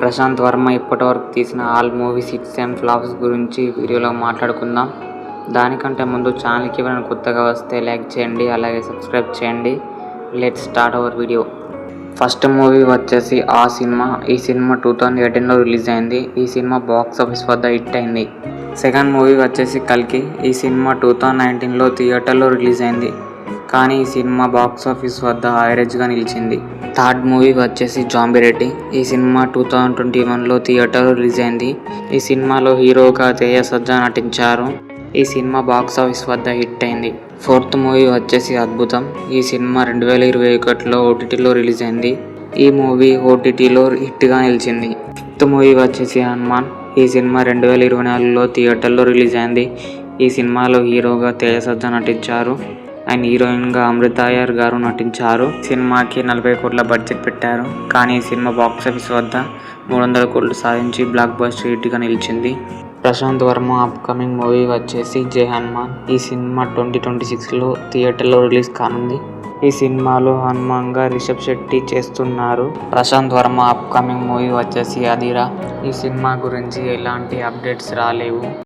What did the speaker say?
ప్రశాంత్ వర్మ ఇప్పటివరకు తీసిన all movies hits and flops గురించి వీడియోలో మాట్లాడుకుందాం. దానికంటే ముందు ఛానల్కి ఎవరైనా కొత్తగా వస్తే లైక్ చేయండి, అలాగే సబ్స్క్రైబ్ చేయండి. Let's start our video. First movie వచ్చేసి ఆ సినిమా. ఈ సినిమా 2018లో రిలీజ్ అయింది. ఈ సినిమా బాక్స్ ఆఫీస్ వద్ద హిట్ అయింది. సెకండ్ మూవీ వచ్చేసి కల్కి. ఈ సినిమా 2019లో థియేటర్లో రిలీజ్ అయింది, కానీ ఈ సినిమా బాక్స్ ఆఫీస్ వద్ద యావరేజ్గా నిలిచింది. థర్డ్ మూవీ వచ్చేసి జాంబిరెడ్డి. ఈ సినిమా 2021లో థియేటర్లో రిలీజ్ అయింది. ఈ సినిమాలో హీరోగా తేజ సజ్జా నటించారు. ఈ సినిమా బాక్స్ ఆఫీస్ వద్ద హిట్ అయింది. ఫోర్త్ మూవీ వచ్చేసి అద్భుతం. ఈ సినిమా 2021లో ఓటీటీలో రిలీజ్ అయింది. ఈ మూవీ ఓటీటీలో హిట్గా నిలిచింది. ఫిఫ్త్ మూవీ వచ్చేసి హనుమాన్. ఈ సినిమా 2024లో థియేటర్లో రిలీజ్ అయింది. ఈ సినిమాలో హీరోగా తేజ సజ్జా నటించారు అండ్ హీరోయిన్గా అమృత అయ్యర్ గారు నటించారు. సినిమాకి 40 కోట్ల బడ్జెట్ పెట్టారు, కానీ ఈ సినిమా బాక్స్ ఆఫీస్ వద్ద 300 కోట్లు సాధించి బ్లాక్ బస్టర్ హిట్గా నిలిచింది. ప్రశాంత్ వర్మ అప్కమింగ్ మూవీ వచ్చేసి జై హనుమాన్. ఈ సినిమా 2026లో థియేటర్లో రిలీజ్ కానుంది. ఈ సినిమాలో హనుమాన్గా రిషబ్ శెట్టి చేస్తున్నారు. ప్రశాంత్ వర్మ అప్కమింగ్ మూవీ వచ్చేసి అధీరా. ఈ సినిమా గురించి ఎలాంటి అప్డేట్స్ రాలేవు.